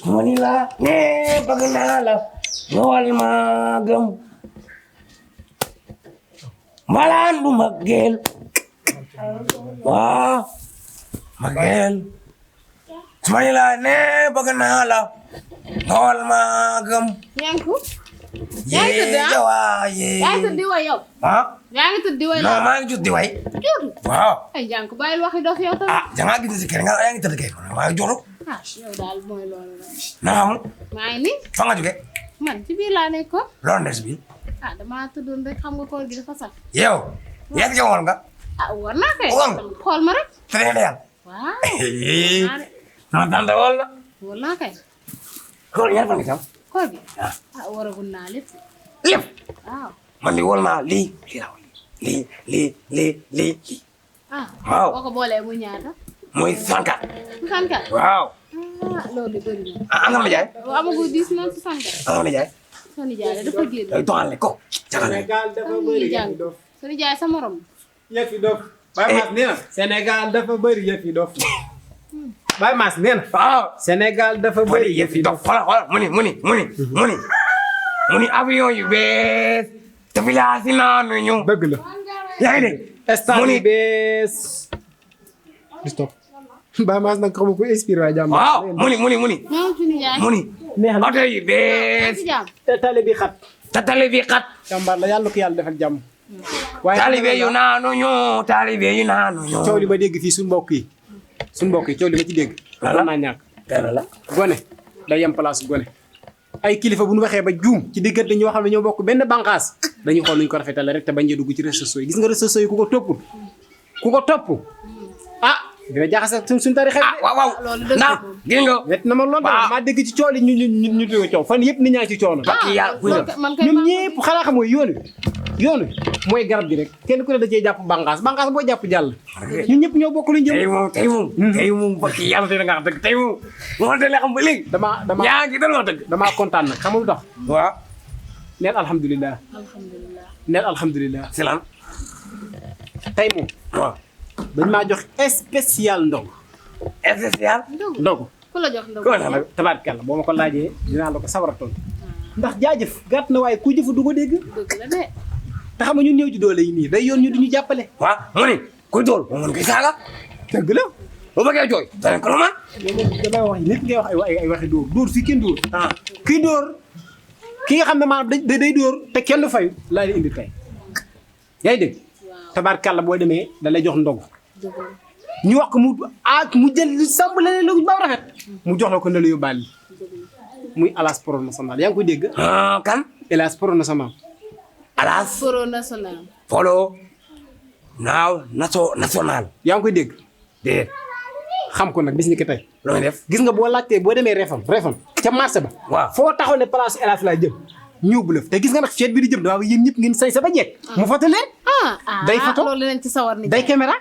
Manila ne bëgg naa la ñëwal ma gëm malaan du mageel waaw mageel Manila ne bëgg naa la ñëwal ma gëm Yanku yaa ngi tëdd yaa ngi tëdd di way yow yaa ngi tëdd di way non maa ngi jot di way waaw ay Yanku bàyyil waxi dof yow tamit jangaa gis si kër nga yaa ngi tëdd kay maa ngi jotu yow daal mooy loolu la naam maa ngi nii fa nga jóge man ci biir laa nekkoon loolu des bi damaa tëddoon rek xam nga koor gi dafa sax yow yaa ngi woon nga war naa kay xool ma rek tere de yàlla waaw non tante wol la war naa kay koor ñaar fan nga tam koor gi waragul naa lépp lépp waaw man di wol naa lii waaw boo ko boolee mu ñaata mooy 64 64 waaw loolu bëri na am nga ma jaay amagu 10 na 64 am nga ma jaay sa nijaay la dafa génn day toxal ko Sénégal dafa bëri yëfi dof sa nijaay sa morom yëfi dof Baye Mass nee na Sénégal dafa bëri yëfi dof Baye Mass nee na waaw Sénégal dafa bëri yëfi dof xoolal mu ni avion yu bees te village naanu ñu dëgg la yaa ngi dégg stade yu bees di stop Baye Mass nag xamu ko inspiré waa jàmm waaw mu ni ñoom su nijaay mu ni neex na oto yu bees te tali bi xat te tali bi xat jàmbaar la yàlla ko yàlla defal jàmm waaye taalibe yu naanu ñu taalibe yu naanu ñu coow li ma dégg fii suñu mbokk yi coow li ma ci dégg Lala. naa ñàkk dara la gone day yem place gone ay kilifa bu ñu waxee ba juum ci diggante ñoo xam ne ñoo bokk benn bànqaas dañuy xool nuñ ko rafetale rek te bañ a dugg ci réseaux sociaux yi gis nga réseaux sociaux yi ku ko topp dina jaxase suñ tarixa waaw ndax gis nga wet na ma lool maa dégg ci coow li ñu dégg coow fan yëpp nit ñaa ci coow na bakki yàlla ñoom ñëpp xanaa xam mooy yoon wi mooy garab gi rek kenn ku ne da cee jàpp bànqaas boo jàpp jàll ñun ñëpp ñoo bokk luñ jëm tey moom bakki yàlla tey da nga wax dëgg tey moom moo te la xam ba léegi dama yaa ngi dal wax dëgg damaa kontaan nag xamul tax waaw neel alhamdulilah neel alhamdulilah c'est lan tey moom waaw dañ maa jox spécial ndog spécial ndog ku la jox ndog ko na tabaarkalla boo ma ko laajee dinaa la ko sawar a tontu ndax jaajëf gàtt na waaye ku jëfu du ko dégg dëgg la de te xam nga ñun néew ji doole yi nii day yoon ñu duñu jàppale waaw mu ni kuy dool moo mën koy saaga dëgg la boo bëggee jooy danañ ko man damay wax nit ngay wax ay waxi dóor fii kenn dóor kii dóor ki nga xam ne maanaam day dóor te kenn du fayu laa la indi tey yaa ngi dégg tabaarkalla boo demee da lay jox ndog ñu wax ko mu jël sàmm leneen lu ba rafet mu jox la ko ne la yóbbaale muy Alas Pro National yaa ngi koy dégg kan Alas Pro National Alas Pro National polo naaw national yaa ngi koy dégg déedéet xam ko nag bis ni ki tey looy def gis nga boo laajtee boo demee Refane ca marché ba waaw foo taxaw ne place Alas laa jëm ñëw bu lëf te gis nga nag feet bi di jëm damaa yéen ñëpp ngeen sañ sa ba jekk mu foto leen day foto loolu leen ci sawar ni day caméra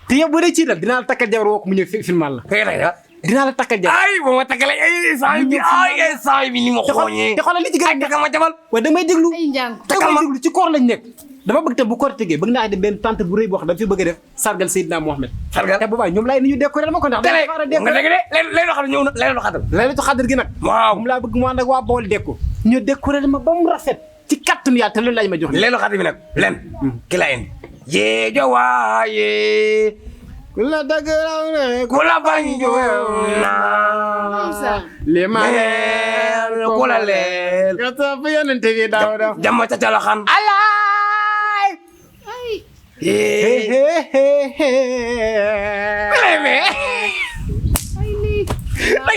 te yow boo dee ci itam dinaa la takkal jabar woo ko mu ñëw filmal la kay rek dinaa la takkal jabar ay boo ma takkalee ay saay bi ni ma xooñee te xoolal li ci gën a takkal ma jabal waaye damay déglu ay njàng takkal ma déglu ci koor lañ nekk dama bëgg tam bu koor tegee bëgg naa def benn tante bu rëy boo xam dafa fi bëgg a def sargal Seydina Mohamed sargal te boobaa ñoom laay ni ñu décoré dama ko ndax télé nga dégg de lay doxal ñëw na lay doxal laylatu xadar gi nag waaw moom laa bëgg mu ànd ak waa Bawol déko ñu décoré ma ba mu rafet ci kàttanu yàlla te loolu lañ ma jox lay doxal bi nag len ki la indi yeejo waaye ku la dëgëraw ne ku la bañ na li ma leer ku la leer nga topp yonente bi daaw daaw jama ca calo xam alaay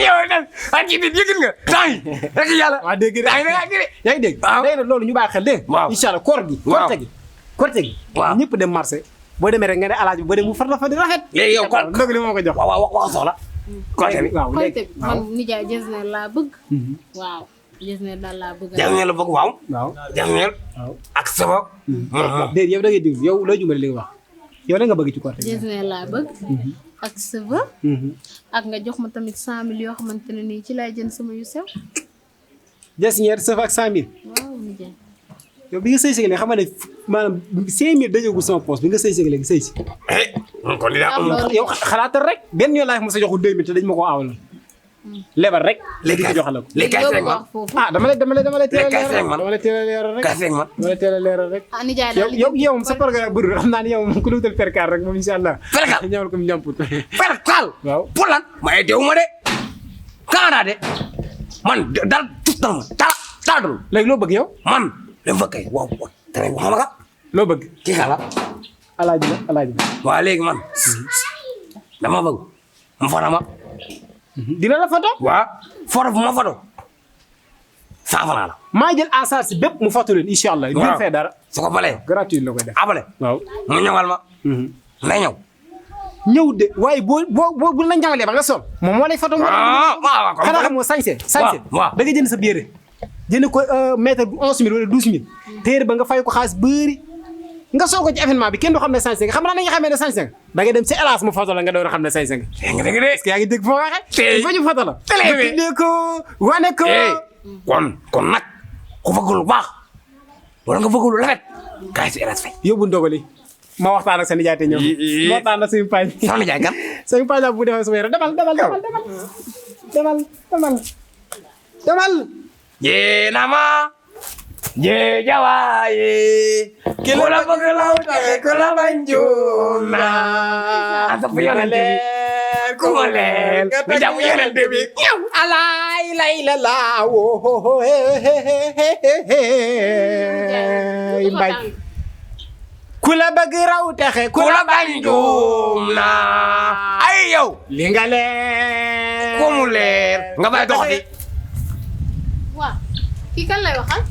yow nag ak kii nit yëgin nga temps yi rek yàlla waaw dégg nga temps yi nag yaa ngi dégg waaw léegi nag loolu ñu bàyyi xel dégg waaw incha allah koor gi korte gi waaw ñëpp dem marché boo demee rek nga ne alaaji boo dem mu far la fa di rafet léegi yow kon ndog li moo ko jox waaw wax soxla korte bi waaw korte léegi bi man nijaay Jesner laa bëgg waaw Jesner daal laa bëgg Jesner la bëgg waaw waaw Jesner waaw ak sabab déedéet yow da ngay déglu yow loo jumale li nga wax yow la nga bëgg ci korte gi Jesner laa bëgg ak sëba ak nga jox ma tamit 100 000 yoo xamante ne nii ci laay jënd sama yu sew Jesner sëf ak 100 000 waaw nijaay yow bi nga sëy si léegi xam nga ne maanaam 5 000 dajagul sama poche bi nga sëy si léegi sëy si kon dinaa am yow xalaatal rek benn yoon laa mos a joxu 2 000 te dañ ma koo aawaloon lebal rek. léegi di joxal ko. léegi kaay seeg man ah dama lay teel a kaay seeg leeral man. dama lay teel a leeral rek. kaay seeg man dama lay teel a leeral rek. ah nijaay daal yow moom sa programme bëri xam naa ne yow moom ku la wutal perkaal rek moom incha allah. Perkaal ñamal ko mu ñamput. perkaal waaw pour lan ma dew ma de kaana de man dal tuttal ma taadul léegi loo bëgg yow. man dem fa kay waaw tere wax ma ka loo bëgg. kii xala alaaji la. waaw léegi man dama bëgg mu fara ma dina la photo. waaw foro fu ma foto 100 francs la maa jël en charge bépp mu photo leen incha allah. waaw du fee dara. su ko balee gratuit la koy def. abale waaw. mu ñëwal ma na ñëw ñëw de waaye boo bu la ñawalee ba nga sol moom moo lay photo. waaw xanaa xam nga sañse. waaw da nga jënd sa biére jënd ko mètre bu 11000 wala 12000 téere ba nga fay ko xaalis bëri nga soo ko ci événement bi kenn du xam ne sañse nga xam naa ne nga xamee ne sañse nga da nga dem ci hélas mu photo la nga door a xam ne sañse nga. nga dégg de est-ce que yaa ngi dégg foo waxee. ba ñu photo la. télé bi nga ko wane ko. kon nag ku bëgg lu baax wala nga bëgg lu rafet kaay si hélas fay yóbbu ndogali ma waxtaan ak sa nijaay te ñëw. ma waxtaan ak suñu paañ. sama nijaay kan suñu paañ la bu defee sama yaram demal. yee nama yee jawaaye ku la bëgg law taxe ku la bañ juum na asa fu yonent bi ku ma leer mi jàpp yonent bi alaay lay la laa woo mbay ku la bëgg raw taxe ku la bañ juum na ay yow li nga leer ku mu leer nga bay dox di waaw kii kan lay waxal